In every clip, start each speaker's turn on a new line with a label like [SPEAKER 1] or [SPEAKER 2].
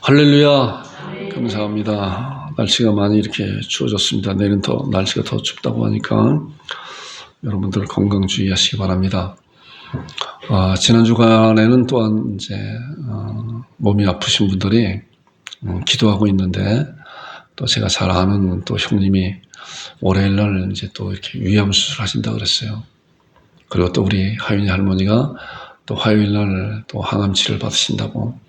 [SPEAKER 1] 할렐루야. 감사합니다. 날씨가 많이 이렇게 추워졌습니다. 내일은 더 날씨가 더 춥다고 하니까 여러분들 건강 주의하시기 바랍니다. 지난 주간에는 또한 이제 몸이 아프신 분들이 기도하고 있는데, 또 제가 잘 아는 또 형님이 월요일 날 이제 또 이렇게 위암 수술 하신다 그랬어요. 그리고 또 우리 하윤이 할머니가 또 화요일 날 또 항암 치료를 받으신다고,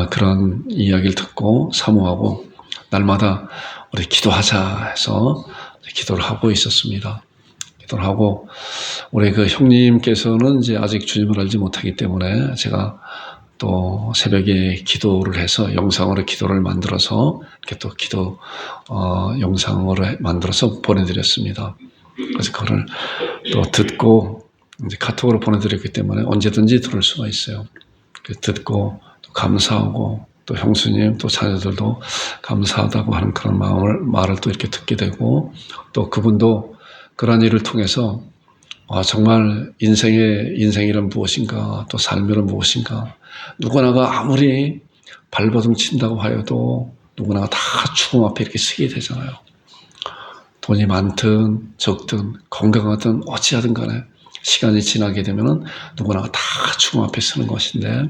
[SPEAKER 1] 그런 이야기를 듣고 사모하고 날마다 우리 기도하자 해서 기도를 하고 있었습니다. 기도를 하고, 우리 그 형님께서는 이제 아직 주님을 알지 못하기 때문에 제가 또 새벽에 기도를 해서 영상으로 기도를 만들어서 이렇게 또 기도 영상으로 만들어서 보내드렸습니다. 그래서 그걸 또 듣고 이제 카톡으로 보내드렸기 때문에 언제든지 들을 수가 있어요. 듣고 또 감사하고, 또 형수님 또 자녀들도 감사하다고 하는 그런 말을 또 이렇게 듣게 되고, 또 그분도 그런 일을 통해서 정말 인생이란 무엇인가, 또 삶이란 무엇인가, 누구나가 아무리 발버둥 친다고 하여도 누구나가 다 죽음 앞에 이렇게 서게 되잖아요. 돈이 많든 적든 건강하든 어찌하든 간에 시간이 지나게 되면은 누구나가 다 죽음 앞에 서는 것인데,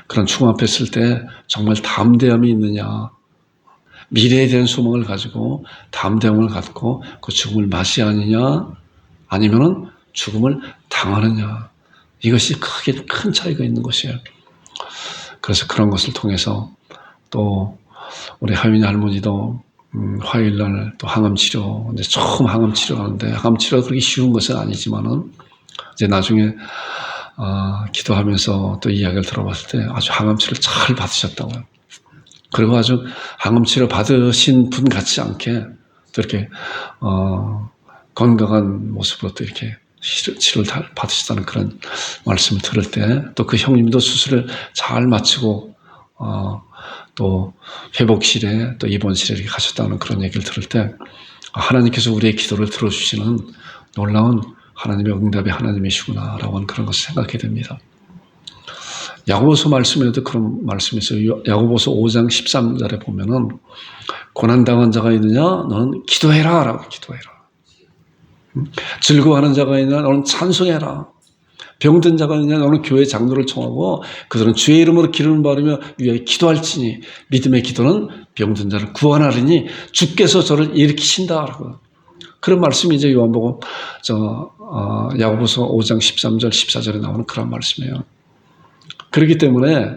[SPEAKER 1] 그런 죽음 앞에 설 때 정말 담대함이 있느냐, 미래에 대한 소망을 가지고 담대함을 갖고 그 죽음을 맞이하느냐, 아니면은 죽음을 당하느냐, 이것이 크게 큰 차이가 있는 것이에요. 그래서 그런 것을 통해서 또 우리 하윤이 할머니도 화요일 날 또 항암 치료, 이제 처음 항암 치료하는데, 항암 치료가 그렇게 쉬운 것은 아니지만은 이제 나중에 기도하면서 또 이야기를 들어봤을 때 아주 항암 치료를 잘 받으셨다고요. 그리고 아주 항암 치료 받으신 분 같지 않게 또 이렇게 건강한 모습으로 또 이렇게 치료를 잘 받으시다는 그런 말씀을 들을 때, 또 그 형님도 수술을 잘 마치고 또 회복실에 또 입원실에 이렇게 가셨다는 그런 얘기를 들을 때, 하나님께서 우리의 기도를 들어주시는 놀라운 하나님의 응답이 하나님이시구나라고 하는 그런 것을 생각하게 됩니다. 야고보서 말씀에도 그런 말씀이 있어요. 야고보서 5장 13절에 보면은 고난당한 자가 있느냐, 너는 기도해라 라고 기도해라. 즐거워하는 자가 있느냐, 너는 찬송해라. 병든 자가 있느냐, 너는 교회 장로를 청하고 그들은 주의 이름으로 기름을 바르며 위하여 기도할지니 믿음의 기도는 병든 자를 구원하리니 주께서 저를 일으키신다라고. 그런 말씀이 이제 요한복음 야고보서 5장 13절 14절에 나오는 그런 말씀이에요. 그렇기 때문에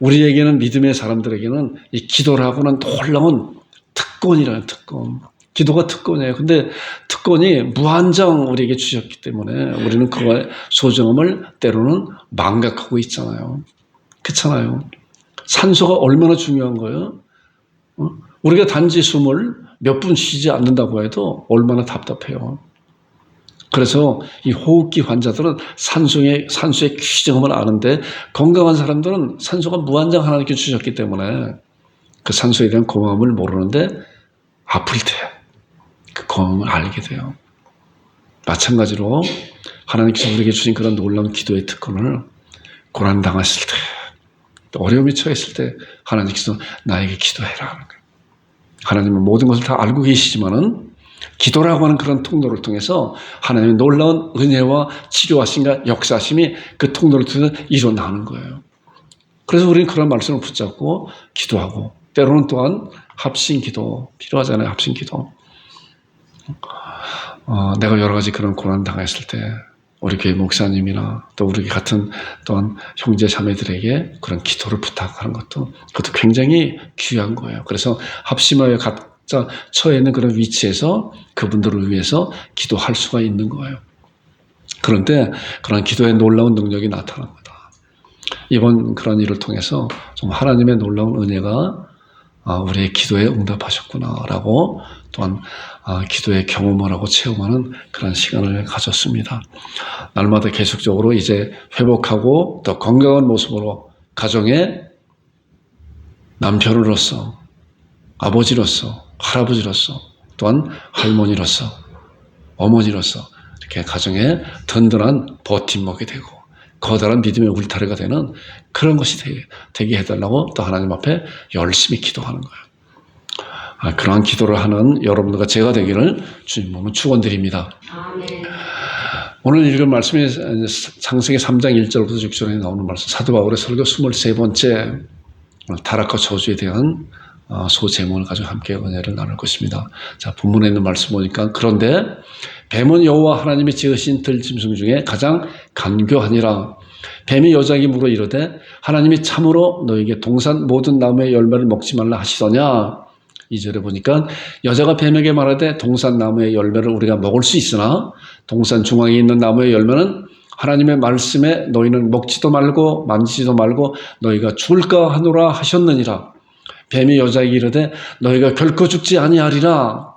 [SPEAKER 1] 우리에게는, 믿음의 사람들에게는 이 기도라고는 놀라운 특권이라는 특권. 기도가 특권이에요. 근데 특권이 무한정 우리에게 주셨기 때문에 우리는 그거의 소중함을 때로는 망각하고 있잖아요. 그렇잖아요. 산소가 얼마나 중요한 거예요? 우리가 단지 숨을 몇 분 쉬지 않는다고 해도 얼마나 답답해요. 그래서 이 호흡기 환자들은 산소의 귀중함을 아는데, 건강한 사람들은 산소가 무한정 하나님께 주셨기 때문에 그 산소에 대한 고마움을 모르는데 아플 때 그 고마움을 알게 돼요. 마찬가지로 하나님께서 우리에게 주신 그런 놀라운 기도의 특권을 고난당했을 때, 또 어려움에 처했을 때 하나님께서 나에게 기도해라. 하나님은 모든 것을 다 알고 계시지만은 기도라고 하는 그런 통로를 통해서 하나님의 놀라운 은혜와 치료하심과 역사하심이 그 통로를 통해서 일어나는 거예요. 그래서 우리는 그런 말씀을 붙잡고 기도하고, 때로는 또한 합심기도 필요하잖아요. 합심기도. 내가 여러 가지 그런 고난 당했을 때 우리 교회 목사님이나 또 우리 같은 또한 형제 자매들에게 그런 기도를 부탁하는 것도, 그것도 굉장히 귀한 거예요. 그래서 합심하여 각자 처해 있는 그런 위치에서 그분들을 위해서 기도할 수가 있는 거예요. 그런데 그런 기도의 놀라운 능력이 나타납니다. 이번 그런 일을 통해서 좀 하나님의 놀라운 은혜가 우리의 기도에 응답하셨구나라고, 또한 기도의 경험을 하고 체험하는 그런 시간을 가졌습니다. 날마다 계속적으로 이제 회복하고 또 건강한 모습으로 가정의 남편으로서, 아버지로서, 할아버지로서, 또한 할머니로서, 어머니로서 이렇게 가정의 든든한 버팀목이 되고 거대한 믿음의 울타리가 되는 그런 것이 되게 해달라고 또 하나님 앞에 열심히 기도하는 거예요. 그러한 기도를 하는 여러분들과 제가 되기를 주님 몸은 축원드립니다.
[SPEAKER 2] 아멘.
[SPEAKER 1] 오늘 읽은 말씀이 창세기 3장 1절부터 6절에 나오는 말씀, 사도 바울의 설교 23번째 타락과 저주에 대한 소제목을 가지고 함께 은혜를 나눌 것입니다. 자, 본문에 있는 말씀 보니까 그런데 뱀은 여호와 하나님이 지으신 들짐승 중에 가장 간교하니라. 뱀이 여자에게 물어 이르되 하나님이 참으로 너에게 동산 모든 나무의 열매를 먹지 말라 하시더냐. 2절에 보니까 여자가 뱀에게 말하되 동산 나무의 열매를 우리가 먹을 수 있으나 동산 중앙에 있는 나무의 열매는 하나님의 말씀에 너희는 먹지도 말고 만지지도 말고 너희가 죽을까 하노라 하셨느니라. 뱀이 여자에게 이르되 너희가 결코 죽지 아니하리라.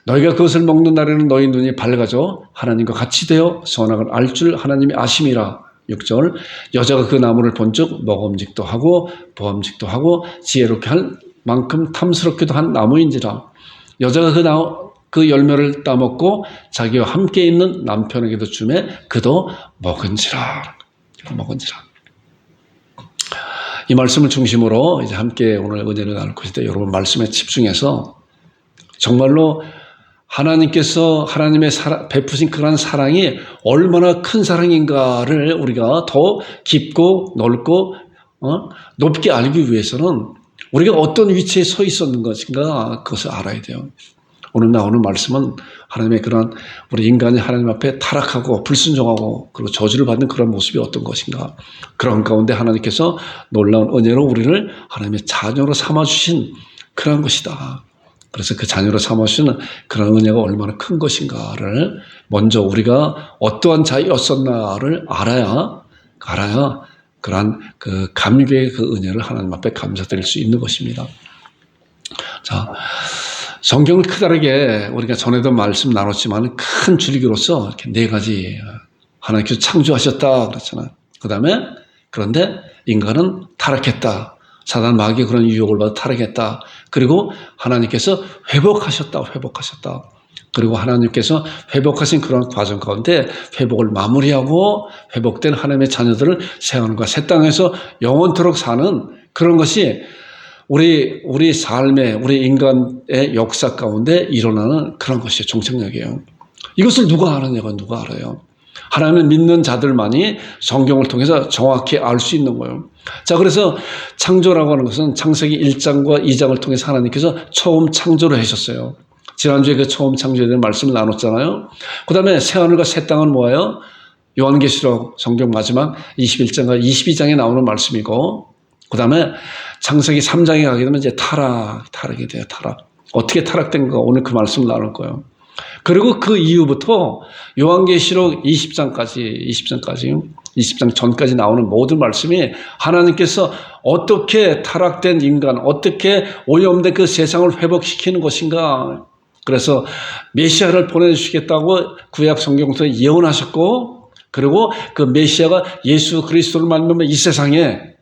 [SPEAKER 1] 너희가 그것을 먹는 날에는 너희 눈이 밝아져 하나님과 같이 되어 선악을 알 줄 하나님이 아심이라. 6절 여자가 그 나무를 본즉 먹음직도 하고 보암직도 하고 지혜롭게 할 만큼 탐스럽기도 한 나무인지라. 여자가 그 열매를 따먹고 자기와 함께 있는 남편에게도 주매 그도 먹은지라. 이 말씀을 중심으로 이제 함께 오늘 은혜를 나눌 것인데, 여러분 말씀에 집중해서 정말로 하나님께서 하나님의 베푸신 그런 사랑이 얼마나 큰 사랑인가를 우리가 더 깊고 넓고 높게 알기 위해서는 우리가 어떤 위치에 서 있었는 것인가 그것을 알아야 돼요. 오늘 나오는 말씀은 하나님의 그런 우리 인간이 하나님 앞에 타락하고 불순종하고 그리고 저주를 받는 그런 모습이 어떤 것인가, 그런 가운데 하나님께서 놀라운 은혜로 우리를 하나님의 자녀로 삼아주신 그런 것이다. 그래서 그 자녀로 삼아주시는 그런 은혜가 얼마나 큰 것인가를 먼저 우리가 어떠한 자였었나를 알아야 그러한 그 감격의 그 은혜를 하나님 앞에 감사드릴 수 있는 것입니다. 자, 성경을 크다르게 우리가 전에도 말씀 나눴지만 큰 줄기로서 이렇게 네 가지 하나님께서 창조하셨다 그랬잖아요. 그 다음에 그런데 인간은 타락했다. 사단 마귀의 그런 유혹을 받아 타락했다. 그리고 하나님께서 회복하셨다. 그리고 하나님께서 회복하신 그런 과정 가운데 회복을 마무리하고 회복된 하나님의 자녀들을 새하늘과 새 땅에서 영원토록 사는 그런 것이 우리 삶의, 우리 인간의 역사 가운데 일어나는 그런 것이 종착역이에요. 이것을 누가 아느냐가 누가 알아요. 하나님을 믿는 자들만이 성경을 통해서 정확히 알 수 있는 거예요. 자, 그래서 창조라고 하는 것은 창세기 1장과 2장을 통해서 하나님께서 처음 창조를 하셨어요. 지난주에 그 처음 창조에 대한 말씀을 나눴잖아요. 그 다음에 새하늘과 새 땅은 뭐예요? 요한계시록 성경 마지막 21장과 22장에 나오는 말씀이고, 그 다음에 창세기 3장에 가게 되면 이제 타락이 돼요. 어떻게 타락된가 오늘 그 말씀을 나눌 거예요. 그리고 그 이후부터 요한계시록 20장 전까지 나오는 모든 말씀이 하나님께서 어떻게 타락된 인간, 어떻게 오염된 그 세상을 회복시키는 것인가. 그래서 메시아를 보내주시겠다고 구약 성경을 통해 예언하셨고, 그리고 그 메시아가 예수 그리스도를 만나면 이 세상에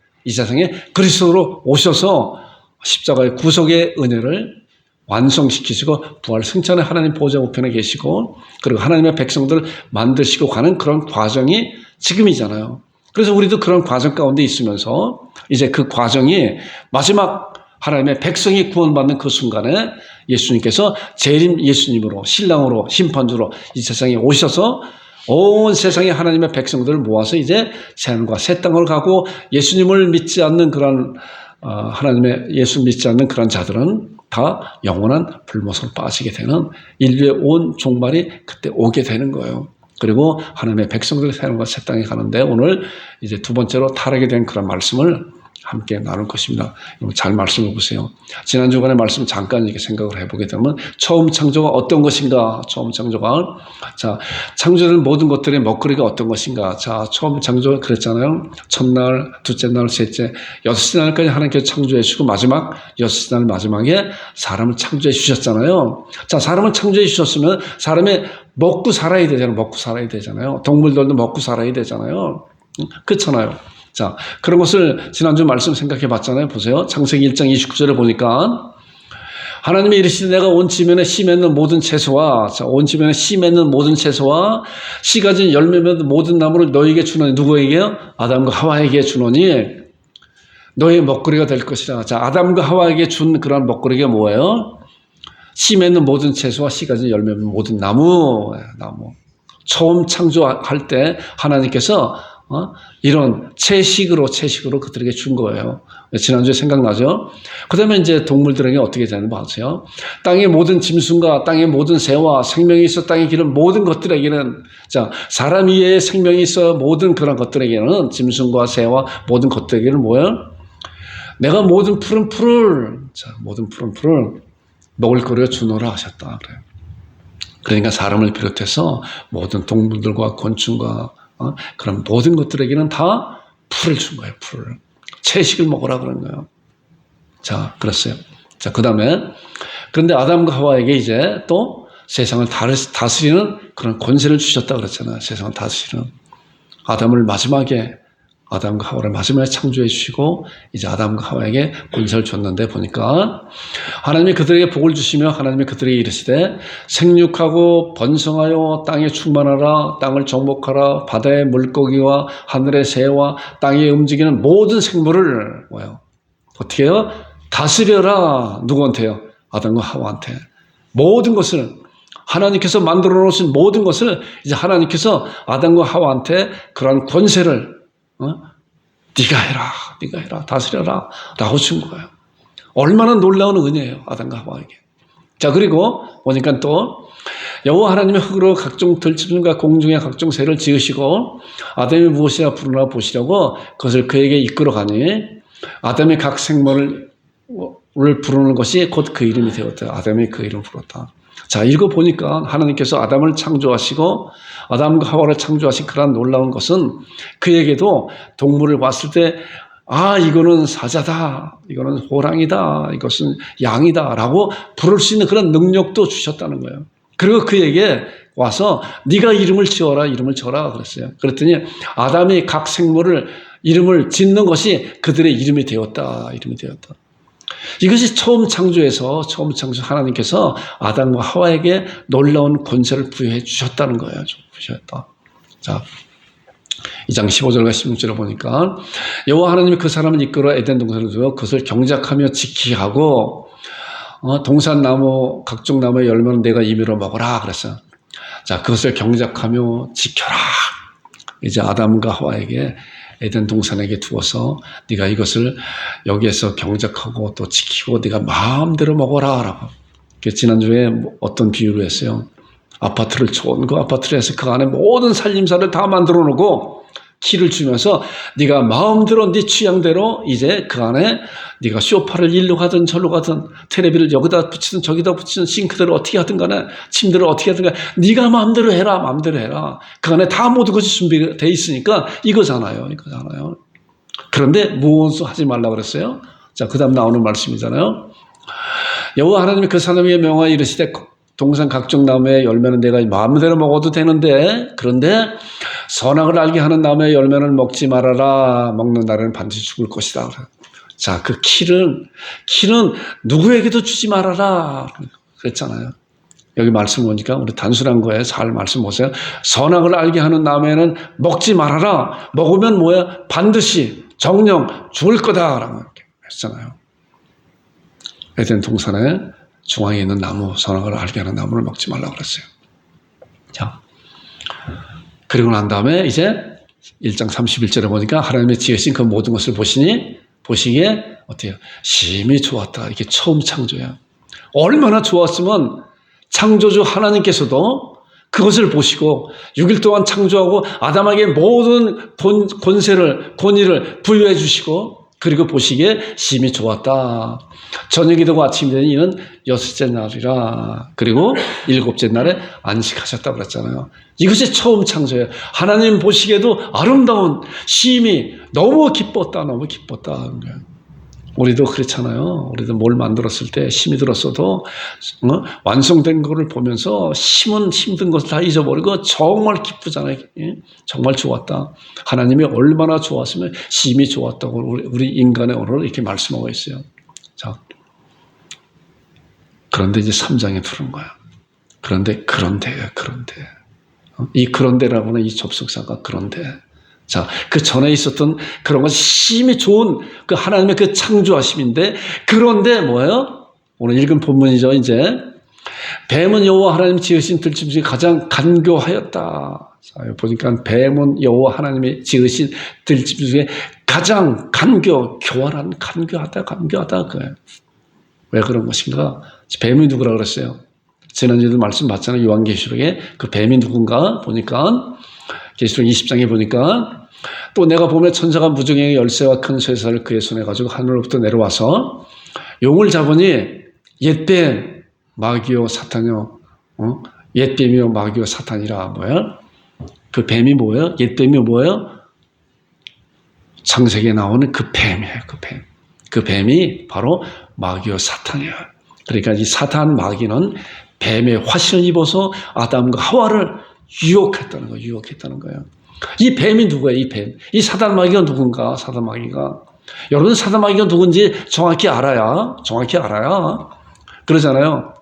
[SPEAKER 1] 그리스도로 오셔서 십자가의 구속의 은혜를 완성시키시고 부활 승천의 하나님 보좌 우편에 계시고, 그리고 하나님의 백성들을 만드시고 가는 그런 과정이 지금이잖아요. 그래서 우리도 그런 과정 가운데 있으면서 이제 그 과정이 마지막 하나님의 백성이 구원받는 그 순간에 예수님께서 재림 예수님으로 신랑으로 심판주로 이 세상에 오셔서 온 세상의 하나님의 백성들을 모아서 이제 새하늘과 새 땅을 가고, 예수님을 믿지 않는 그런 하나님의 예수 믿지 않는 그런 자들은 다 영원한 불못으로 빠지게 되는 인류의 온 종말이 그때 오게 되는 거예요. 그리고 하나님의 백성들이 새하늘과 새 땅에 가는데, 오늘 이제 두 번째로 타락에 대한 그런 말씀을 함께 나눌 것입니다. 잘 말씀해 보세요. 지난 주간의 말씀 잠깐 이렇게 생각을 해보게 되면 처음 창조가 어떤 것인가? 처음 창조가, 자, 창조된 모든 것들의 먹거리가 어떤 것인가? 자, 처음 창조가 그랬잖아요. 첫날, 둘째 날, 셋째, 여섯째 날까지 하나님께서 창조해 주시고 마지막 여섯째 날 마지막에 사람을 창조해 주셨잖아요. 자, 사람을 창조해 주셨으면 사람이 먹고 살아야 되잖아요. 동물들도 먹고 살아야 되잖아요. 그렇잖아요. 자, 그런 것을 지난주 말씀 생각해 봤잖아요. 보세요. 창세기 1장 29절에 보니까 하나님이 이르시되 내가 온 지면에 씨 맺는 모든 채소와 온 지면에 씨 맺는 모든 채소와 씨 가진 열매 맺는 모든 나무를 너에게 주노니 누구에게요? 아담과 하와에게 주노니 너의 먹거리가 될 것이라. 자, 아담과 하와에게 준 그런 먹거리가 뭐예요? 씨 맺는 모든 채소와 씨 가진 열매 맺는 모든 나무. 처음 창조할 때 하나님께서 이런 채식으로 그들에게 준 거예요. 지난주에 생각나죠? 그 다음에 이제 동물들에게 어떻게 되는지 아세요? 땅의 모든 짐승과 땅의 모든 새와 생명이 있어 땅에 기는 모든 것들에게는, 자, 사람 위에 생명이 있어 모든 그런 것들에게는, 짐승과 새와 모든 것들에게는 뭐예요? 내가 모든 푸른 풀을 먹을 거리로 주노라 하셨다. 그래요. 그러니까 사람을 비롯해서 모든 동물들과 곤충과 그런 모든 것들에게는 다 풀을 준 거예요. 풀을. 채식을 먹으라 그런 거예요. 자, 그랬어요. 자, 그 다음에 그런데 아담과 하와에게 이제 또 세상을 다스리는 그런 권세를 주셨다 그랬잖아요. 세상을 다스리는. 아담과 하와를 마지막에 창조해 주시고 이제 아담과 하와에게 권세를 줬는데 보니까 하나님이 그들에게 복을 주시며 하나님이 그들에게 이르시되 생육하고 번성하여 땅에 충만하라. 땅을 정복하라. 바다의 물고기와 하늘의 새와 땅에 움직이는 모든 생물을 뭐요? 어떻게 해요? 다스려라. 누구한테요? 아담과 하와한테. 모든 것을 하나님께서 만들어 놓으신 모든 것을 이제 하나님께서 아담과 하와한테 그런 권세를 네가 해라, 다스려라 라고 준 거예요. 얼마나 놀라운 은혜예요, 아담과 하와에게. 자, 그리고 보니까 또 여호와 하나님의 흙으로 각종 들짐승과 공중의 각종 새를 지으시고 아담이 무엇이나 부르나 보시려고 그것을 그에게 이끌어 가니 아담의 각 생물을 부르는 것이 곧 그 이름이 되었다. 아담이 그 이름을 불렀다. 자, 읽어보니까 하나님께서 아담을 창조하시고 아담과 하와를 창조하신 그런 놀라운 것은 그에게도 동물을 봤을 때 이거는 사자다, 이거는 호랑이다, 이것은 양이다 라고 부를 수 있는 그런 능력도 주셨다는 거예요. 그리고 그에게 와서 네가 이름을 지어라 그랬어요. 그랬더니 아담이 각 생물을 이름을 짓는 것이 그들의 이름이 되었다. 이것이 처음 창조 하나님께서 아담과 하와에게 놀라운 권세를 부여해 주셨다는 거예요. 자, 2장 15절과 16절을 보니까 여호와 하나님이 그 사람을 이끌어 에덴 동산을 두어 그것을 경작하며 지키게 하고 동산나무 각종 나무의 열매는 내가 임의로 먹어라 그랬어요. 자, 그것을 경작하며 지켜라. 이제 아담과 하와에게 에덴 동산에게 두어서 네가 이것을 여기에서 경작하고 또 지키고 네가 마음대로 먹어라 라고. 지난주에 어떤 비유로 했어요. 좋은 그 아파트를 해서 그 안에 모든 살림살을 다 만들어 놓고 키를 주면서 네가 마음대로 네 취향대로 이제 그 안에 네가 소파를 일로 가든 절로 가든 테레비를 여기다 붙이든 저기다 붙이든 싱크대를 어떻게 하든 간에 침대를 어떻게 하든 간에 네가 마음대로 해라. 그 안에 다 모든 것이 준비되어 있으니까 이거잖아요. 그런데 무엇을 하지 말라 그랬어요? 자, 그 다음 나오는 말씀이잖아요. 여호와 하나님이 그 사람에게 명하여 이르시되 동산 각종 나무의 열매는 내가 마음대로 먹어도 되는데 그런데 선악을 알게 하는 나무의 열매는 먹지 말아라. 먹는 날에는 반드시 죽을 것이다. 자, 그 키는 누구에게도 주지 말아라. 그랬잖아요. 여기 말씀 보니까 우리 단순한 거예요. 잘 말씀 보세요. 선악을 알게 하는 나무에는 먹지 말아라. 먹으면 뭐야? 반드시 정령 죽을 거다라고 이렇게 했잖아요. 에덴 동산에 중앙에 있는 나무, 선악을 알게 하는 나무를 먹지 말라고 그랬어요. 자, 그리고 난 다음에 이제 1장 31절에 보니까 하나님의 지으신 그 모든 것을 보시기에 어때요? 심히 좋았다. 이게 처음 창조야. 얼마나 좋았으면 창조주 하나님께서도 그것을 보시고 6일 동안 창조하고 아담에게 모든 권위를 부여해 주시고 그리고 보시기에 심히 좋았다. 저녁이 되고 아침이 되니 이는 6째 날이라. 그리고 7째 날에 안식하셨다고 그랬잖아요. 이것이 처음 창조예요. 하나님 보시기에도 아름다운 심히 너무 기뻤다. 하는 거예요. 우리도 그렇잖아요. 우리도 뭘 만들었을 때 힘이 들었어도 완성된 거를 보면서 힘든 것을 다 잊어버리고 정말 기쁘잖아요. 정말 좋았다. 하나님이 얼마나 좋았으면 힘이 좋았다고 우리 인간의 언어로 이렇게 말씀하고 있어요. 자, 그런데 이제 3장에 들은 거야. 그런데. 이 그런데라고는 이 접속사가 그런데. 자, 그 전에 있었던 그런 건 심히 좋은 그 하나님의 그 창조하심인데, 그런데 뭐예요? 오늘 읽은 본문이죠, 이제. 뱀은 여호와 하나님 지으신 들짐 중에 가장 간교하였다. 자, 보니까 뱀은 여호와 하나님이 지으신 들짐 중에 가장 교활한, 간교하다, 그거예요. 왜 그런 것인가? 뱀이 누구라 그랬어요? 지난주에도 말씀 봤잖아요. 요한계시록에 그 뱀이 누군가 보니까 계시록 20장에 보니까 또 내가 보면 천사가 무중행의 열쇠와 큰 쇠사를 그의 손에 가지고 하늘로부터 내려와서 용을 잡으니 옛뱀 마귀요 사탄이요 옛뱀이요 마귀요 사탄이라. 뭐야? 그 뱀이 뭐예요? 옛뱀이 뭐예요? 창세기에 나오는 그 뱀이에요. 그 뱀이 바로 마귀요 사탄이에요. 그러니까 이 사탄 마귀는 뱀의 화신을 입어서 아담과 하와를 유혹했다는 거예요. 이 뱀이 누구예요? 이 뱀. 이 사단 마귀가 누군가? 사단 마귀가. 여러분 사단 마귀가 누군지 정확히 알아야. 그러잖아요.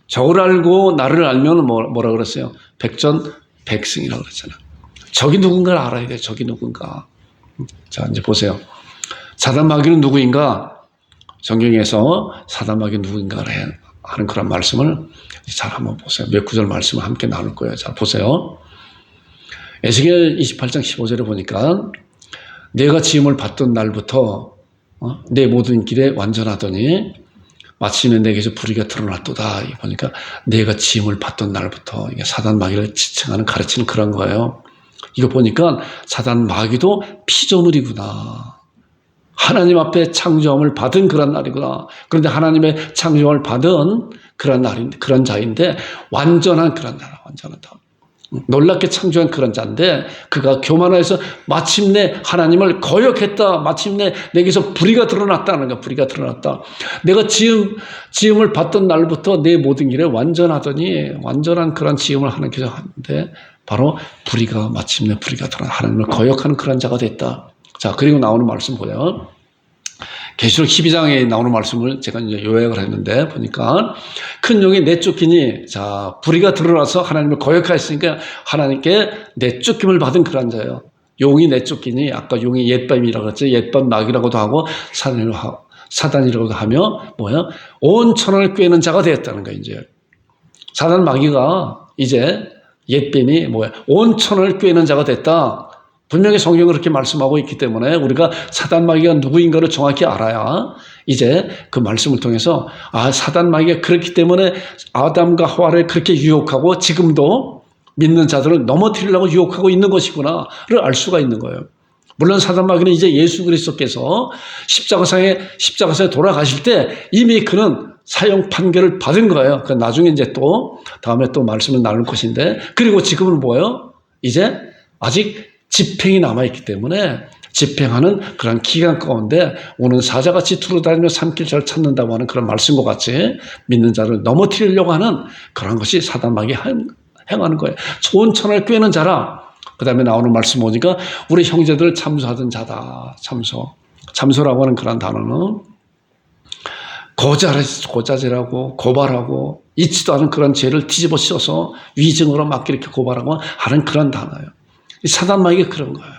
[SPEAKER 1] 저를 알고 나를 알면 뭐라 그랬어요? 백전백승이라고 그랬잖아요. 적이 누군가를 알아야 돼요. 적이 누군가. 자, 이제 보세요. 사단 마귀는 누구인가? 성경에서 사단 마귀는 누구인가를 하는 그런 말씀을 잘 한번 보세요. 몇 구절 말씀을 함께 나눌 거예요. 자, 보세요. 에스겔 28장 15절에 보니까 내가 지음을 받던 날부터 내 모든 길에 완전하더니 마침내 내게서 불의가 드러났도다. 보니까 내가 지음을 받던 날부터 이게 사단 마귀를 지칭하는 가르치는 그런 거예요. 이거 보니까 사단 마귀도 피조물이구나. 하나님 앞에 창조함을 받은 그런 날이구나. 그런데 하나님의 창조함을 받은 그런 자인데 완전한 그런 자라. 완전하다. 놀랍게 창조한 그런 자인데 그가 교만해서 마침내 하나님을 거역했다. 마침내 내게서 불의가 드러났다는 거야. 불의가 드러났다. 내가 지음을 받던 날부터 내 모든 길에 완전하더니 완전한 그런 지음을 하나님께서 하는데 바로 마침내 불의가 드러나 하나님을 거역하는 그런 자가 됐다. 자, 그리고 나오는 말씀 보세요. 계시록 12장에 나오는 말씀을 제가 이제 요약을 했는데 보니까 큰 용이 내쫓기니, 자, 불의가 드러나서 하나님을 거역하였으니까 하나님께 내쫓김을 받은 그런 자예요. 용이 내쫓기니, 아까 용이 옛밤이라고 했죠. 옛밤 마귀라고도 하고 사단이라고도 하며 온 천하를 꿰는 자가 되었다는 거예요. 이제 사단 마귀가 이제 옛뱀이 온 천하를 꿰는 자가 됐다. 분명히 성경은 그렇게 말씀하고 있기 때문에 우리가 사단 마귀가 누구인가를 정확히 알아야 이제 그 말씀을 통해서 사단 마귀가 그렇기 때문에 아담과 하와를 그렇게 유혹하고 지금도 믿는 자들을 넘어뜨리려고 유혹하고 있는 것이구나를 알 수가 있는 거예요. 물론 사단 마귀는 이제 예수 그리스도께서 십자가상에 돌아가실 때 이미 그는 사형 판결을 받은 거예요. 그 나중에 이제 다음에 말씀을 나눌 것인데, 그리고 지금은 이제 아직 집행이 남아있기 때문에 집행하는 그런 기간 가운데 오는 사자같이 두루다니며 삼킬 자를 찾는다고 하는 그런 말씀과 같이 믿는 자를 넘어뜨리려고 하는 그런 것이 사단 마귀 행하는 거예요. 좋은 천을 꿰는 자라. 그 다음에 나오는 말씀 보니까 우리 형제들을 참소하던 자다. 참소라고 하는 그런 단어는 고자질하고 고발하고 있지도 않은 그런 죄를 뒤집어 씌워서 위증으로 막 이렇게 고발하고 하는 그런 단어예요. 사단 마귀가 그런 거예요.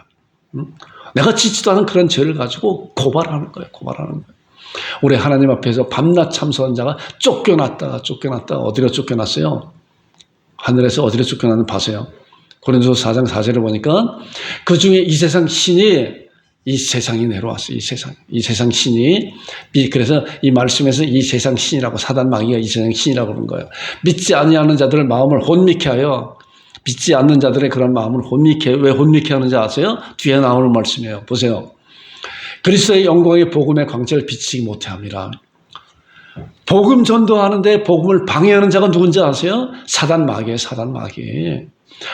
[SPEAKER 1] 내가 짓지도 않은 그런 죄를 가지고 고발하는 거예요. 우리 하나님 앞에서 밤낮 참소한 자가 쫓겨났다. 어디로 쫓겨났어요? 하늘에서 어디로 쫓겨났는지 봐세요. 고린도서 4장 4절을 보니까 그 중에 이 세상 신이 이 세상이 내려왔어요. 이 세상 신이. 그래서 이 말씀에서 이 세상 신이라고, 사단 마귀가 이 세상 신이라고 그런 거예요. 믿지 아니하는 자들의 마음을 혼미케 하여, 믿지 않는 자들의 그런 마음을 왜 혼미케 하는지 아세요? 뒤에 나오는 말씀이에요. 보세요. 그리스도의 영광의 복음의 광채를 비치지 못해 합니다. 복음 전도하는데 복음을 방해하는 자가 누군지 아세요? 사단 마귀예요.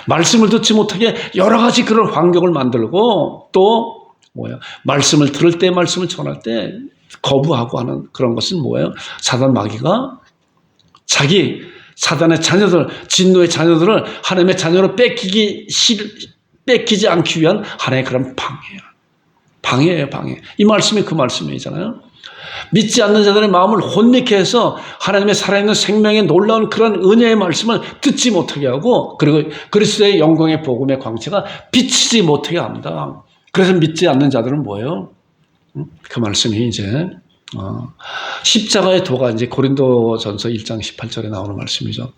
[SPEAKER 1] 말씀을 듣지 못하게 여러 가지 그런 환경을 만들고 또 말씀을 들을 때, 말씀을 전할 때 거부하고 하는 그런 것은 사단 마귀가 사단의 자녀들, 진노의 자녀들을 하나님의 자녀로 뺏기지 않기 위한 하나의 그런 방해예요. 방해. 이 말씀이 그 말씀이잖아요. 믿지 않는 자들의 마음을 혼미케 해서 하나님의 살아있는 생명의 놀라운 그런 은혜의 말씀을 듣지 못하게 하고, 그리고 그리스도의 영광의 복음의 광채가 비치지 못하게 합니다. 그래서 믿지 않는 자들은 뭐예요? 그 말씀이 이제 십자가의 도가 이제 고린도전서 1장 18절에 나오는 말씀이죠.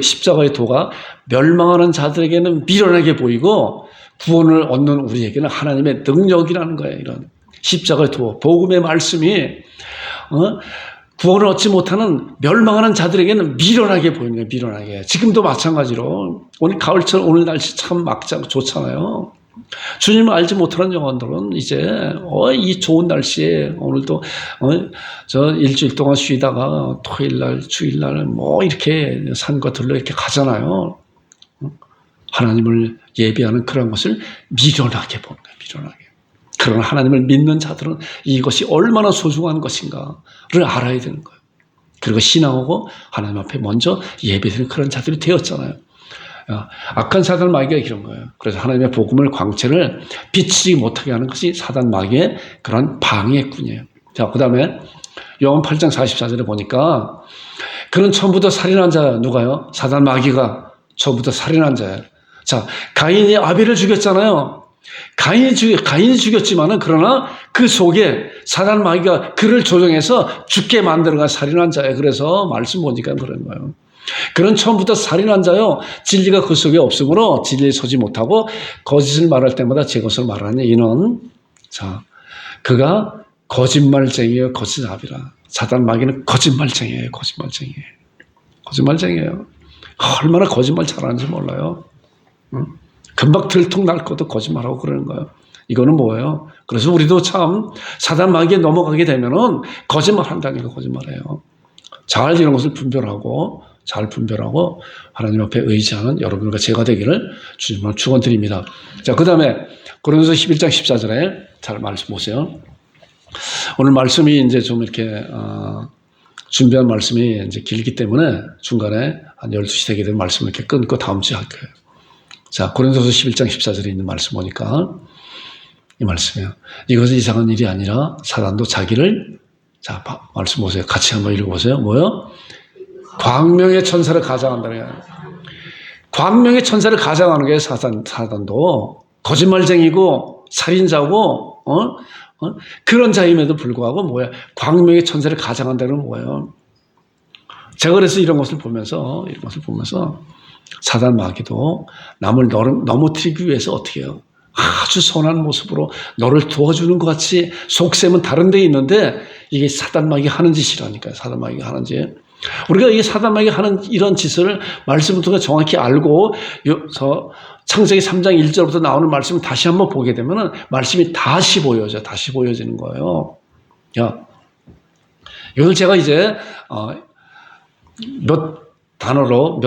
[SPEAKER 1] 십자가의 도가 멸망하는 자들에게는 미련하게 보이고 구원을 얻는 우리에게는 하나님의 능력이라는 거예요. 이런 십자가의 도, 복음의 말씀이 구원을 얻지 못하는 멸망하는 자들에게는 미련하게 보이는 거예요. 미련하게. 지금도 마찬가지로 오늘 가을철 오늘 날씨 참 막장 좋잖아요. 주님을 알지 못하는 영혼들은 이제 이 좋은 날씨에 오늘도 저 일주일 동안 쉬다가 토요일날 주일날 뭐 이렇게 산과 들로 이렇게 가잖아요. 하나님을 예배하는 그런 것을 미련하게 보는 거예요. 미련하게. 그러나 하나님을 믿는 자들은 이것이 얼마나 소중한 것인가를 알아야 되는 거예요. 그리고 신앙하고 하나님 앞에 먼저 예배드리는 그런 자들이 되었잖아요. 악한 사단 마귀가 이런 거예요. 그래서 하나님의 복음을 광채를 비치지 못하게 하는 것이 사단 마귀의 그런 방해꾼이에요. 자, 그 다음에 요한 8장 44절에 보니까 그는 처음부터 살인한 자야. 누가요? 사단 마귀가 처음부터 살인한 자예요. 자, 가인이 아벨을 죽였잖아요. 가인이 죽였지만은 그러나 그 속에 사단 마귀가 그를 조종해서 죽게 만들어간 살인한 자예요. 그래서 말씀 보니까 그런 거예요. 그는 처음부터 살인한 자요. 진리가 그 속에 없으므로 진리에 서지 못하고 거짓을 말할 때마다 제 것을 말하니 이는 자 그가 거짓말쟁이요 거짓아비라. 사단 마귀는 거짓말쟁이에요. 거짓말쟁이에요. 얼마나 거짓말 잘하는지 몰라요. 금방 들통 날 것도 거짓말하고 그러는 거예요. 이거는 뭐예요? 그래서 우리도 참 사단 마귀에 넘어가게 되면은 거짓말한다니까 거짓말해요. 잘 이런 것을 분별하고 하나님 앞에 의지하는 여러분과 제가 되기를 주님으로 축원드립니다. 자, 그 다음에 고린도서 11장 14절에 잘 말씀 보세요. 오늘 말씀이 이제 좀 이렇게 준비한 말씀이 이제 길기 때문에 중간에 한 12시 되게 되면 말씀을 이렇게 끊고 다음 주에 할 거예요. 자, 고린도서 11장 14절에 있는 말씀 보니까 이 말씀이에요. 이것은 이상한 일이 아니라 사단도 자기를 자, 말씀 보세요. 같이 한번 읽어보세요. 뭐요? 광명의 천사를 가장한다는 거예요. 광명의 천사를 가장하는 게 사단도 거짓말쟁이고 살인자고 그런 자임에도 불구하고 뭐야? 광명의 천사를 가장한다는 건 뭐예요? 제가 그래서 이런 것을 보면서 사단 마귀도 남을 넘어뜨리기 위해서 어떻게 해요? 아주 선한 모습으로 너를 도와주는 것 같이 속셈은 다른 데 있는데 이게 사단 마귀가 하는 짓이라니까요. 사단 마귀가 하는 짓. 우리가 이게 사단 마귀가 하는 이런 짓을 말씀을 통해 정확히 알고 창세기 3장 1절부터 나오는 말씀을 다시 한번 보게 되면은 말씀이 다시 보여지는 거예요. 야, 이걸 제가 이제 몇 단어로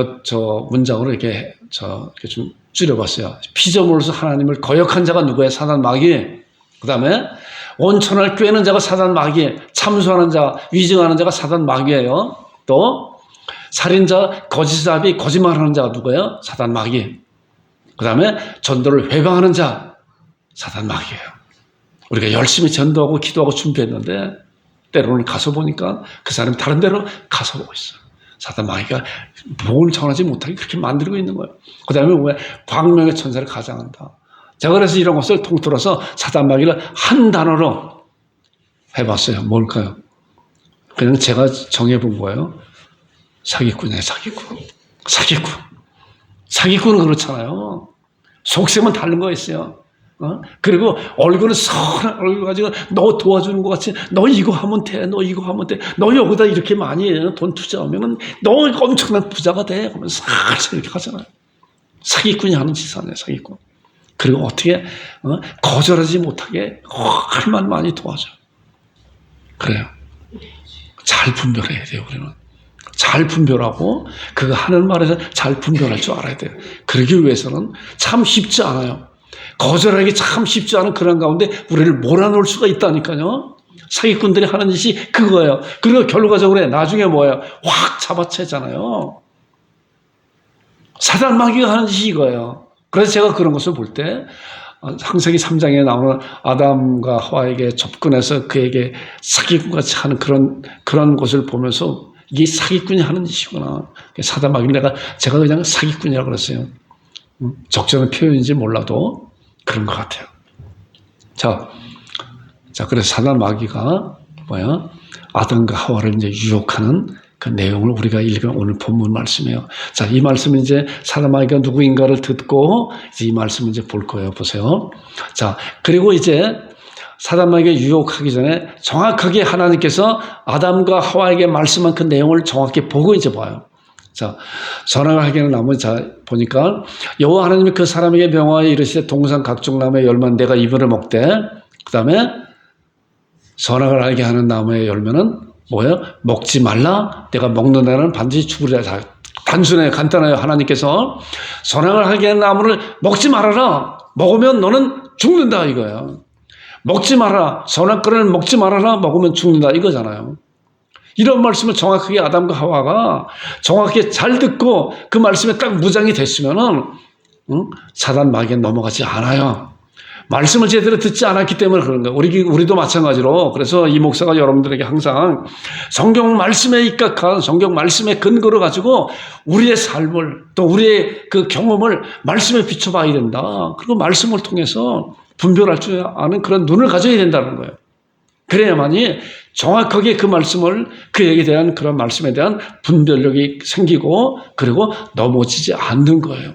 [SPEAKER 1] 문장으로 이렇게 좀 줄여봤어요. 피조물로서 하나님을 거역한 자가 누구예요? 사단 마귀. 그 다음에 온천을 꿰는 자가 사단 마귀. 참소하는 자, 위증하는 자가 사단 마귀예요. 또 살인자, 거짓사비, 거짓말하는 자가 누구예요? 사단 마귀. 그 다음에 전도를 회방하는 자, 사단 마귀예요. 우리가 열심히 전도하고 기도하고 준비했는데 때로는 가서 보니까 그 사람이 다른 데로 가서 보고 있어요. 사단 마귀가 뭘 전하지 못하게 그렇게 만들고 있는 거예요. 그 다음에 왜 광명의 천사를 가장한다. 제가 그래서 이런 것을 통틀어서 사단 마귀를 한 단어로 해봤어요. 뭘까요? 그냥 제가 정해본 거예요. 사기꾼이에요. 사기꾼은 그렇잖아요. 속셈은 다른 거 있어요. 그리고 얼굴은 선한 얼굴 가지고 너 도와주는 것 같이 너 이거 하면 돼. 너 여기다 이렇게 많이 돈 투자하면은 너 엄청난 부자가 돼. 그러면 살살 이렇게 하잖아요. 사기꾼이 하는 짓 아니에요. 사기꾼. 그리고 어떻게 거절하지 못하게 얼마나 많이 도와줘. 그래요. 잘 분별해야 돼요. 우리는 잘 분별하고 그가 하는 말에서 잘 분별할 줄 알아야 돼요. 그러기 위해서는 참 쉽지 않아요. 거절하기 참 쉽지 않은 그런 가운데 우리를 몰아놓을 수가 있다니까요. 사기꾼들이 하는 짓이 그거예요. 그리고 결과적으로 나중에 뭐예요? 확 잡아채잖아요. 사단 마귀가 하는 짓이 이거예요. 그래서 제가 그런 것을 볼 때 창세기 3장에 나오는 아담과 하와에게 접근해서 그에게 사기꾼같이 하는 그런 것을 보면서 이게 사기꾼이 하는 짓이구나. 사단 마귀를 제가 그냥 사기꾼이라고 그랬어요. 적절한 표현인지 몰라도 그런 것 같아요. 자, 그래서 사단 마귀가 아담과 하와를 이제 유혹하는 그 내용을 우리가 읽은 오늘 본문 말씀이에요. 자, 이 말씀은 이제 사단 마귀가 누구인가를 듣고 이제 이 말씀을 이제 볼 거예요. 보세요. 자, 그리고 이제 사단 마귀가 유혹하기 전에 정확하게 하나님께서 아담과 하와에게 말씀한 그 내용을 정확히 보고 이제 봐요. 자, 선악을 알게 하는 나무, 자, 보니까 여호와 하나님이 그 사람에게 명하여 이르시되 동산 각종 나무의 열매는 내가 입으로 먹되, 그 다음에 선악을 알게 하는 나무의 열매는 뭐예요? 먹지 말라. 내가 먹는 날은 반드시 죽으리라. 단순해요. 간단해요. 하나님께서 선악을 알게 하는 나무를 먹지 말아라. 먹으면 너는 죽는다 이거예요. 먹지 말아라. 선악과를 먹지 말아라. 먹으면 죽는다 이거잖아요. 이런 말씀을 정확하게 아담과 하와가 정확하게 잘 듣고 그 말씀에 딱 무장이 됐으면은 사단 마귀에 넘어가지 않아요. 말씀을 제대로 듣지 않았기 때문에 그런 거예요. 우리도 마찬가지로. 그래서 이 목사가 여러분들에게 항상 성경 말씀에 입각한 성경 말씀의 근거를 가지고 우리의 삶을 또 우리의 그 경험을 말씀에 비춰봐야 된다. 그리고 말씀을 통해서 분별할 줄 아는 그런 눈을 가져야 된다는 거예요. 그래야만이 정확하게 그 말씀을 그에게 대한 그런 말씀에 대한 분별력이 생기고 그리고 넘어지지 않는 거예요.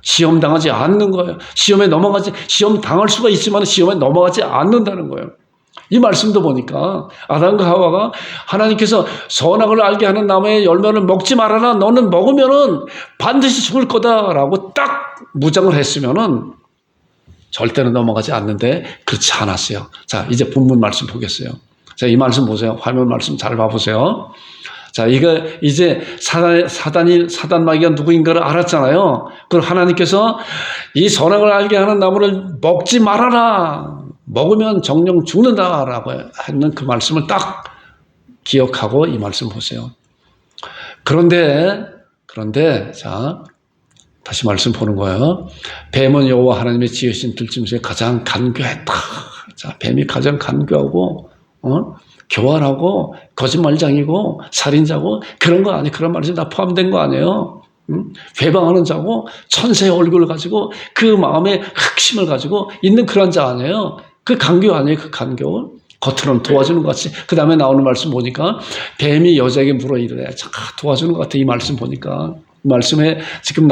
[SPEAKER 1] 시험 당하지 않는 거예요. 시험 당할 수가 있지만 시험에 넘어가지 않는다는 거예요. 이 말씀도 보니까 아담과 하와가 하나님께서 선악을 알게 하는 나무의 열매를 먹지 말아라. 너는 먹으면은 반드시 죽을 거다라고 딱 무장을 했으면은 절대로 넘어가지 않는데 그렇지 않았어요. 자, 이제 본문 말씀 보겠어요. 자, 이 말씀 보세요. 화면 말씀 잘 봐보세요. 자, 이거 이제 사단 마귀가 누구인가를 알았잖아요. 그럼 하나님께서 이 선악을 알게 하는 나무를 먹지 말아라. 먹으면 정령 죽는다라고 했는 그 말씀을 딱 기억하고 이 말씀 보세요. 그런데 자, 다시 말씀 보는 거예요. 뱀은 여호와 하나님의 지으신 들짐 중에 가장 간교했다. 자, 뱀이 가장 간교하고 교활하고 거짓말장이고 살인자고 그런 거 아니에요. 그런 말이 다 포함된 거 아니에요. 회방하는 자고 천세의 얼굴을 가지고 그 마음의 흑심을 가지고 있는 그런 자 아니에요. 그 간교 아니에요. 그 간교. 겉으로는 도와주는 것 같이. 그 다음에 나오는 말씀 보니까 뱀이 여자에게 물어 이르되 참 도와주는 것 같아. 이 말씀 보니까. 말씀에 지금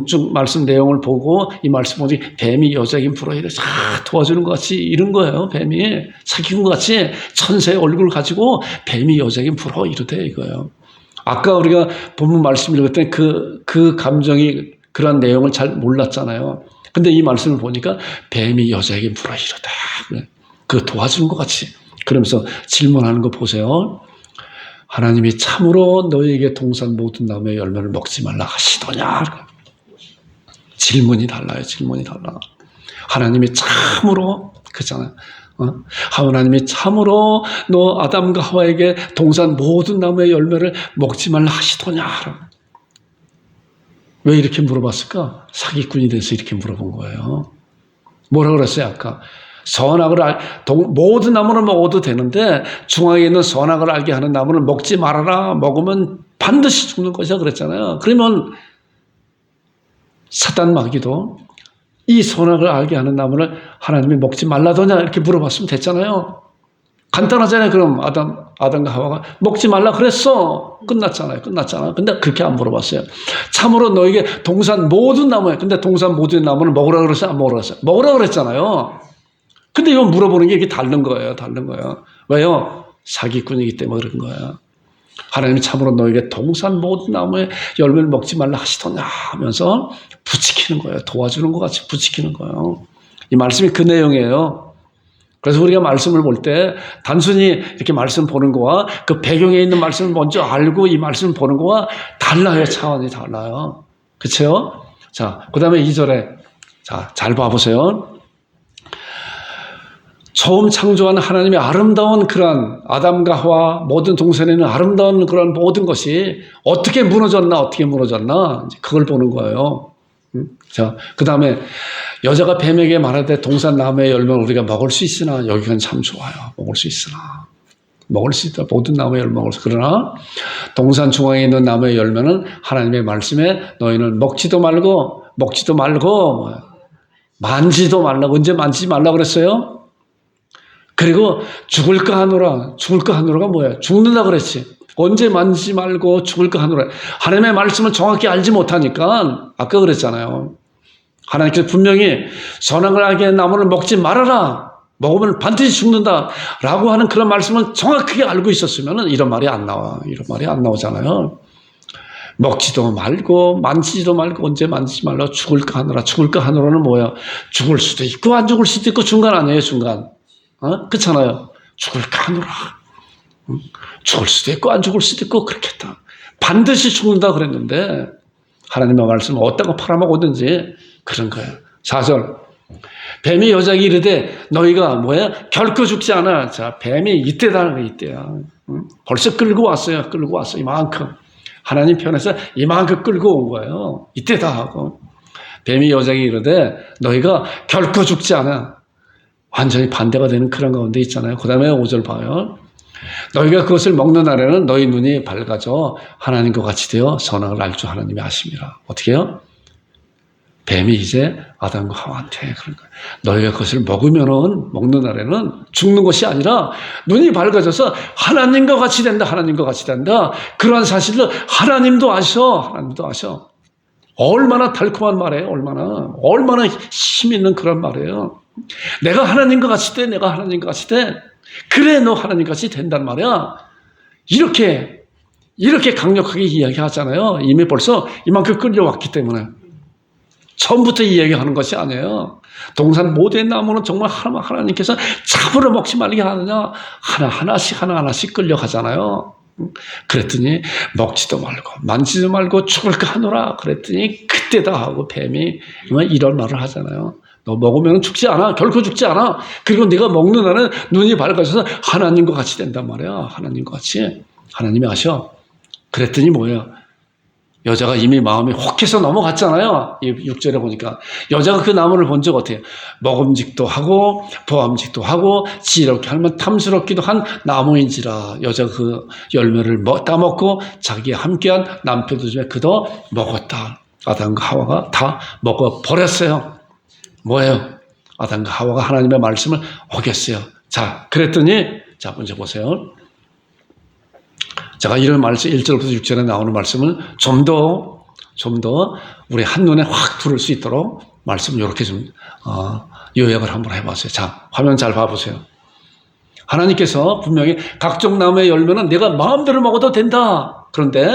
[SPEAKER 1] 쭉 말씀 내용을 보고 이 말씀 보니 뱀이 여자에게 물어 이르되 도와주는 것 같이 이런 거예요. 뱀이 사기꾼 같이 천세의 얼굴을 가지고 뱀이 여자에게 물어 이르되 이거예요. 아까 우리가 본문 말씀 읽을 때 그 감정이 그런 내용을 잘 몰랐잖아요. 근데 이 말씀을 보니까 뱀이 여자에게 물어 이르되 그 도와주는 것 같이 그러면서 질문하는 거 보세요. 하나님이 참으로 너희에게 동산 모든 나무의 열매를 먹지 말라 하시더냐? 질문이 달라요. 질문이 달라. 하나님이 참으로 그잖아요. 하나님이 참으로 너 아담과 하와에게 동산 모든 나무의 열매를 먹지 말라 하시더냐? 왜 이렇게 물어봤을까? 사기꾼이 돼서 이렇게 물어본 거예요. 뭐라고 그랬어요 아까? 모든 나무는 먹어도 되는데 중앙에 있는 선악을 알게 하는 나무는 먹지 말아라. 먹으면 반드시 죽는 것이야 그랬잖아요. 그러면 사단 마귀도 이 선악을 알게 하는 나무를 하나님이 먹지 말라더냐 이렇게 물어봤으면 됐잖아요. 간단하잖아요. 그럼 아담과 하와가 먹지 말라 그랬어. 끝났잖아요. 근데 그렇게 안 물어봤어요. 참으로 너에게 동산 모든 나무에 근데 동산 모든 나무는 먹으라 그랬어요? 안 먹으라 그랬어요? 먹으라 그랬잖아요. 근데 이거 물어보는 게 이게 다른 거예요. 왜요? 사기꾼이기 때문에 그런 거예요. 하나님이 참으로 너에게 동산 모든 나무의 열매를 먹지 말라 하시더냐 하면서 부추기는 거예요. 도와주는 것 같이 부추기는 거예요. 이 말씀이 그 내용이에요. 그래서 우리가 말씀을 볼 때 단순히 이렇게 말씀 보는 거와 그 배경에 있는 말씀을 먼저 알고 이 말씀을 보는 거와 달라요. 차원이 달라요. 그렇죠? 자, 그 다음에 2절에 자, 잘 봐보세요. 처음 창조한 하나님의 아름다운 그런 아담과 하와 모든 동산에 있는 아름다운 그런 모든 것이 어떻게 무너졌나 이제 그걸 보는 거예요. 자, 그 다음에 여자가 뱀에게 말하되 동산 나무의 열매를 우리가 먹을 수 있으나 여기는 참 좋아요. 먹을 수 있으나. 먹을 수 있다. 모든 나무의 열매를 먹을 수 있다. 그러나 동산 중앙에 있는 나무의 열매는 하나님의 말씀에 너희는 먹지도 말고 만지도 말라고. 언제 만지지 말라고 그랬어요? 그리고 죽을까 하노라. 죽을까 하노라가 뭐야? 죽는다 그랬지. 언제 만지지 말고 죽을까 하노라. 하나님의 말씀을 정확히 알지 못하니까 아까 그랬잖아요. 하나님께서 분명히 선악을 알게 하는 나무를 먹지 말아라. 먹으면 반드시 죽는다. 라고 하는 그런 말씀을 정확하게 알고 있었으면 이런 말이 안 나와. 이런 말이 안 나오잖아요. 먹지도 말고 만지지도 말고 언제 만지지 말라. 죽을까 하노라. 죽을까 하노라는 뭐야? 죽을 수도 있고 안 죽을 수도 있고 중간 아니에요. 중간. 그렇잖아요. 죽을까 하노라. 죽을 수도 있고 안 죽을 수도 있고 그렇겠다. 반드시 죽는다 그랬는데 하나님의 말씀은 어떤 거 팔아먹었든지 그런 거예요. 4절 뱀이 여자에게 이르되 너희가 뭐야? 결코 죽지 않아. 자, 뱀이 이때다는 거야. 이때야. 벌써 끌고 왔어요. 끌고 왔어. 이만큼. 하나님 편에서 이만큼 끌고 온 거예요. 이때다 하고. 뱀이 여자에게 이르되 너희가 결코 죽지 않아. 완전히 반대가 되는 그런 가운데 있잖아요. 그 다음에 5절 봐요. 너희가 그것을 먹는 날에는 너희 눈이 밝아져 하나님과 같이 되어 선악을 알 줄 하나님이 아심이라. 어떻게 해요? 뱀이 이제 아담과 하와한테 그런 거예요. 너희가 그것을 먹는 날에는 죽는 것이 아니라 눈이 밝아져서 하나님과 같이 된다. 하나님과 같이 된다. 그러한 사실을 하나님도 아셔. 얼마나 달콤한 말이에요. 얼마나 힘 있는 그런 말이에요. 내가 하나님과 같이 돼. 내가 하나님과 같이 돼. 그래 너 하나님 같이 된단 말이야. 이렇게 강력하게 이야기하잖아요. 이미 벌써 이만큼 끌려왔기 때문에. 처음부터 이야기하는 것이 아니에요. 동산 모든 나무는 정말 하나님께서 참으로 먹지 말게 하느냐. 하나하나씩 끌려가잖아요. 그랬더니 먹지도 말고 만지도 말고 죽을까 하노라. 그랬더니 그때다 하고 뱀이 이런 말을 하잖아요. 너 먹으면 죽지 않아. 결코 죽지 않아. 그리고 네가 먹는 날은 눈이 밝아져서 하나님과 같이 된단 말이야. 하나님과 같이. 하나님이 아셔. 그랬더니 뭐예요? 여자가 이미 마음이 혹해서 넘어갔잖아요. 6절에 보니까. 여자가 그 나무를 본 적 어때요? 먹음직도 하고 보암직도 하고 지혜롭게 하면 탐스럽기도 한 나무인지라. 여자가 그 열매를 따먹고 자기와 함께한 남편도 중에 그도 먹었다. 아담과 하와가 다 먹어버렸어요. 뭐예요? 아담과 하와가 하나님의 말씀을 어겼어요. 자, 그랬더니 자, 먼저 보세요. 제가 이런 말씀 1절부터 6절에 나오는 말씀을 좀 더 우리 한눈에 확 들을 수 있도록 말씀을 이렇게 좀 요약을 한번 해봤어요. 자, 화면 잘 봐보세요. 하나님께서 분명히 각종 나무의 열매는 내가 마음대로 먹어도 된다. 그런데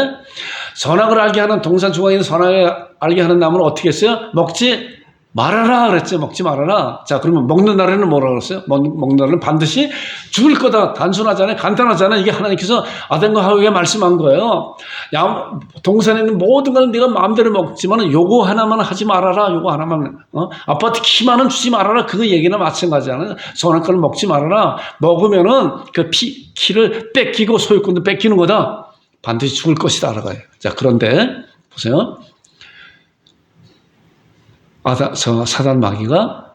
[SPEAKER 1] 선악을 알게 하는 동산 중앙에 있는 선악을 알게 하는 나무는 어떻게 했어요? 먹지 말아라 그랬죠. 먹지 말아라. 자, 그러면 먹는 날에는 뭐라 그랬어요? 먹는 날에는 반드시 죽을 거다. 단순하잖아요. 간단하잖아요. 이게 하나님께서 아담과 하와에게 말씀한 거예요. 동산에 있는 모든 걸 네가 마음대로 먹지만 요거 하나만 하지 말아라. 요거 하나만. 아파트 키만은 주지 말아라. 그거 얘기나 마찬가지잖아요. 선악과를 먹지 말아라. 먹으면은 그 키를 뺏기고 소유권도 뺏기는 거다. 반드시 죽을 것이다. 알아가요. 자, 그런데 보세요. 사단 마귀가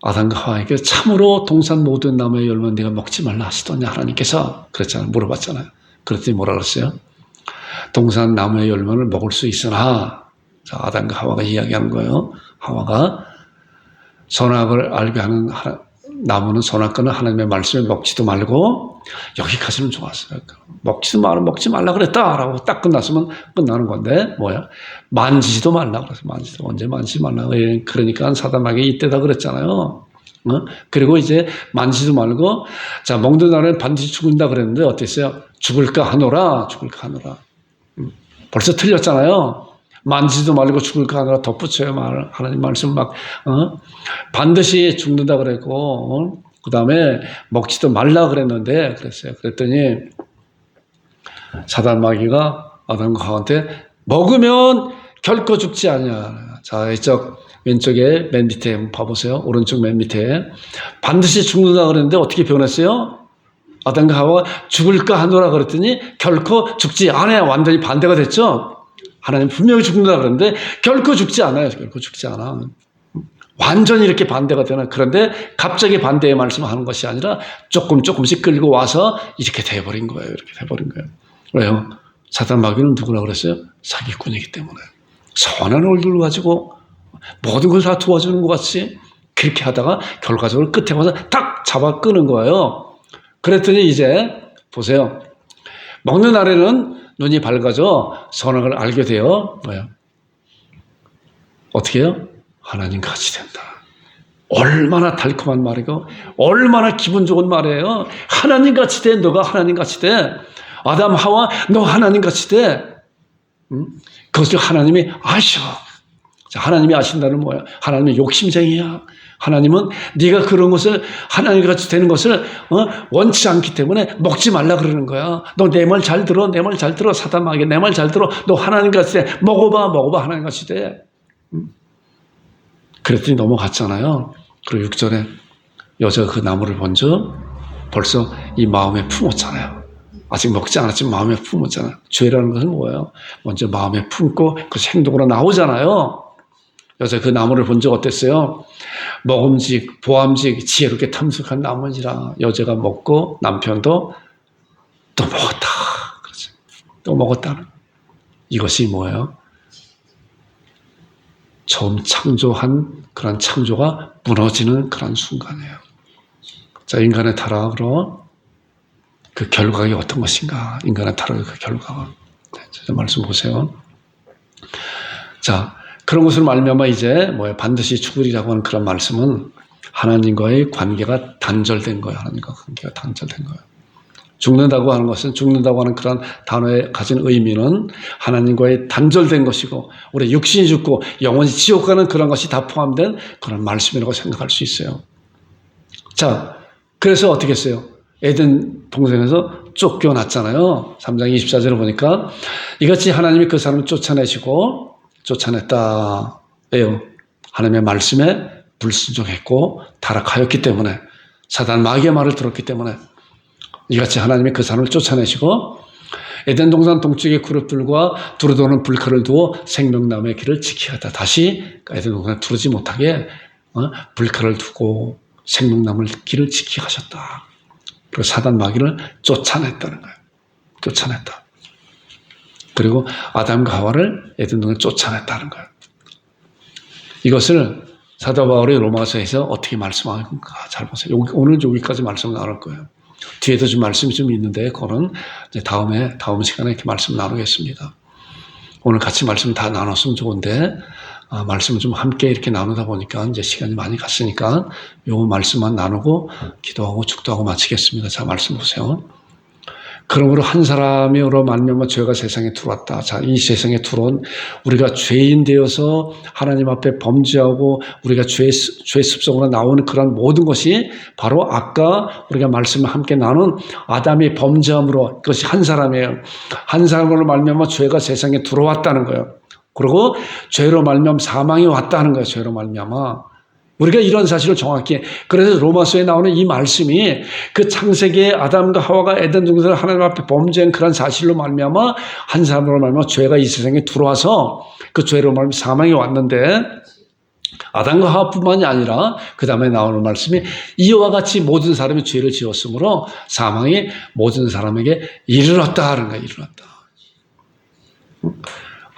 [SPEAKER 1] 아담과 하와에게 참으로 동산 모든 나무의 열매는 네가 먹지 말라 하시더냐 하나님께서 그랬잖아요. 물어봤잖아요. 그랬더니 뭐라 그랬어요? 동산 나무의 열매를 먹을 수 있으나 자, 아담과 하와가 이야기하는 거예요. 하와가 선악을 알게 하는 나무는 선악과는 하나님의 말씀을 먹지도 말고 여기까지는 좋았어요. 먹지 말라 그랬다라고 딱 끝났으면 끝나는 건데 뭐야? 만지지도 말라 그래서 언제 만지지 말라. 그러니까 사단마귀 이때다 그랬잖아요. 그리고 이제 만지지도 말고 자 먹는 날엔 반드시 죽는다 그랬는데 어땠어요? 죽을까 하노라. 벌써 틀렸잖아요. 만지지도 말고 죽을까 하노라 덧붙여요. 하나님 말씀 반드시 죽는다 그랬고 그 다음에 먹지도 말라 그랬는데 그랬더니 사단 마귀가 아담과 하와한테 먹으면 결코 죽지 않냐. 자, 이쪽 왼쪽에 맨 밑에 한번 봐보세요. 오른쪽 맨 밑에 반드시 죽는다 그랬는데 어떻게 변했어요? 아담과 하와 죽을까 하노라 그랬더니 결코 죽지 않아요. 완전히 반대가 됐죠. 하나님 분명히 죽는다 그러는데 결코 죽지 않아요. 결코 죽지 않아. 완전히 이렇게 반대가 되나. 그런데 갑자기 반대의 말씀을 하는 것이 아니라 조금씩 끌고 와서 이렇게 돼버린 거예요. 이렇게 돼버린 거예요. 왜요? 사단 마귀는 누구라 그랬어요? 사기꾼이기 때문에. 선한 얼굴을 가지고 모든 걸 다 도와주는 것 같이 그렇게 하다가 결과적으로 끝에 와서 딱 잡아 끄는 거예요. 그랬더니 이제 보세요. 먹는 날에는 눈이 밝아져 선한 걸 알게 돼요. 뭐예요? 어떻게 해요? 하나님 같이 된다. 얼마나 달콤한 말이고 얼마나 기분 좋은 말이에요. 하나님 같이 돼. 너가 하나님 같이 돼. 아담 하와 너 하나님 같이 돼. 그것을 하나님이 아셔. 자, 하나님이 아신다는 뭐야? 하나님은 욕심쟁이야. 하나님은 네가 그런 것을 하나님 같이 되는 것을 원치 않기 때문에 먹지 말라 그러는 거야. 너 내 말 잘 들어. 내 말 잘 들어. 사단 마귀 내 말 잘 들어. 너 하나님 같이 돼. 먹어봐. 하나님 같이 돼. 그랬더니 넘어갔잖아요. 그리고 6절에 여자가 그 나무를 먼저 벌써 이 마음에 품었잖아요. 아직 먹지 않았지만 마음에 품었잖아요. 죄라는 것은 뭐예요? 먼저 마음에 품고 그 행동으로 나오잖아요. 여자 그 나무를 본 적 어땠어요? 먹음직, 보암직, 지혜롭게 탐색한 나무니라. 여자가 먹고 남편도 또 먹었다. 그렇죠. 또 먹었다는. 이것이 뭐예요? 처음 창조한 그런 창조가 무너지는 그런 순간이에요. 자, 인간의 타락으로 그 결과가 어떤 것인가? 인간의 타락의 그 결과가. 자, 말씀 보세요. 자, 그런 것으로 말미암아 이제 뭐예요? 반드시 죽으리라고 하는 그런 말씀은 하나님과의 관계가 단절된 거예요. 하나님과 관계가 단절된 거예요. 죽는다고 하는 것은 죽는다고 하는 그런 단어에 가진 의미는 하나님과의 단절된 것이고 우리 육신이 죽고 영원히 지옥 가는 그런 것이 다 포함된 그런 말씀이라고 생각할 수 있어요. 자, 그래서 어떻게 했어요? 에덴 동산에서 쫓겨났잖아요. 3장 24절을 보니까 이같이 하나님이 그 사람을 쫓아냈다. 왜요? 하나님의 말씀에 불순종했고 타락하였기 때문에 사단 마귀의 말을 들었기 때문에 이같이 하나님이 그 사람을 쫓아내시고 에덴 동산 동쪽의 그룹들과 두루도는 불칼을 두어 생명나무의 길을 지키게 하다. 다시 에덴 동산에 두르지 못하게 불칼을 두고 생명나무의 길을 지키게 하셨다. 그리고 사단 마귀를 쫓아냈다는 거예요. 쫓아냈다. 그리고 아담과 하와를 에덴 동산에 쫓아냈다는 거예요. 이것을 사도 바울이 로마서에서 어떻게 말씀하는가 잘 보세요. 오늘 여기까지 말씀을 나눌 거예요. 뒤에도 좀 말씀이 좀 있는데 그거는 이제 다음 시간에 이렇게 말씀 나누겠습니다. 오늘 같이 말씀 다 나눴으면 좋은데 말씀을 좀 함께 이렇게 나누다 보니까 이제 시간이 많이 갔으니까 요 말씀만 나누고 기도하고 축도하고 마치겠습니다. 자, 말씀 보세요. 그러므로 한 사람으로 말미암아 죄가 세상에 들어왔다. 자, 이 세상에 들어온 우리가 죄인 되어서 하나님 앞에 범죄하고 우리가 죄 습성으로 나오는 그런 모든 것이 바로 아까 우리가 말씀을 함께 나눈 아담이 범죄함으로 그것이 한 사람이에요. 한 사람으로 말미암아 죄가 세상에 들어왔다는 거예요. 그리고 죄로 말미암아 사망이 왔다는 거예요. 죄로 말미암아. 우리가 이런 사실을 정확히 그래서 로마서에 나오는 이 말씀이 그 창세기에 아담과 하와가 에덴 동산을 하나님 앞에 범죄한 그런 사실로 말미암아 한 사람으로 말미암아 죄가 이 세상에 들어와서 그 죄로 말미암아 사망이 왔는데 아담과 하와뿐만이 아니라 그 다음에 나오는 말씀이 이와 같이 모든 사람이 죄를 지었으므로 사망이 모든 사람에게 이르렀다 하는 거예요. 이르렀다.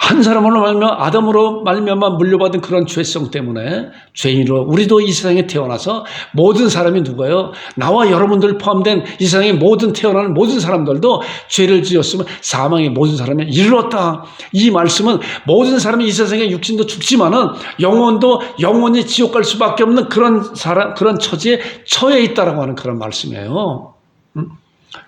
[SPEAKER 1] 한 사람으로 말미암아 아담으로 말미암아 물려받은 그런 죄성 때문에 죄인으로 우리도 이 세상에 태어나서 모든 사람이 누구예요? 나와 여러분들 포함된 이 세상에 모든 태어나는 모든 사람들도 죄를 지었으면 사망의 모든 사람에 이르렀다. 이 말씀은 모든 사람이 이 세상에 육신도 죽지만은 영혼도 영원히 지옥 갈 수밖에 없는 그런 처지에 처해 있다라고 하는 그런 말씀이에요.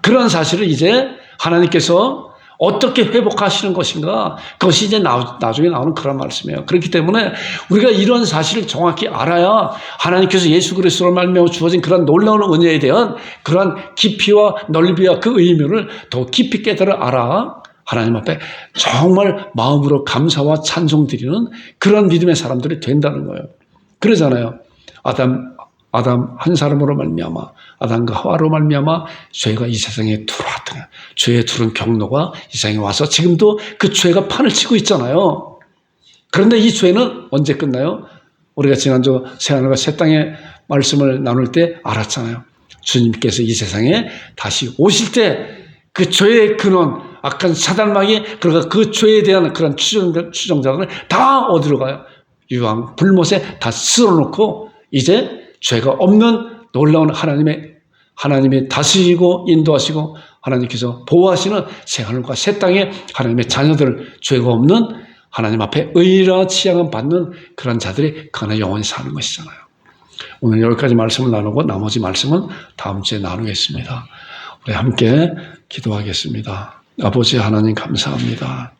[SPEAKER 1] 그런 사실을 이제 하나님께서 어떻게 회복하시는 것인가? 그것이 이제 나중에 나오는 그런 말씀이에요. 그렇기 때문에 우리가 이런 사실을 정확히 알아야 하나님께서 예수 그리스도로 말미암아 주어진 그런 놀라운 은혜에 대한 그런 깊이와 넓이와 그 의미를 더 깊이 깨달아 알아 하나님 앞에 정말 마음으로 감사와 찬송 드리는 그런 믿음의 사람들이 된다는 거예요. 그러잖아요. 아담 한 사람으로 말미암아 아담과 하와로 말미암아 죄가 이 세상에 들어왔다. 죄의 두른 경로가 이 세상에 와서 지금도 그 죄가 판을 치고 있잖아요. 그런데 이 죄는 언제 끝나요? 우리가 지난주 새하늘과 새 땅의 말씀을 나눌 때 알았잖아요. 주님께서 이 세상에 다시 오실 때 그 죄의 근원, 악한 사단마귀, 그러니까 그 죄에 대한 그런 추종자들을 다 어디로 가요? 유황, 불못에 다 쓸어놓고 이제 죄가 없는 놀라운 하나님이 다스리고 인도하시고 하나님께서 보호하시는 새하늘과 새 땅에 하나님의 자녀들, 죄가 없는 하나님 앞에 의라 치양을 받는 그런 자들이 그 안에 영원히 사는 것이잖아요. 오늘 여기까지 말씀을 나누고 나머지 말씀은 다음 주에 나누겠습니다. 우리 함께 기도하겠습니다. 아버지 하나님 감사합니다.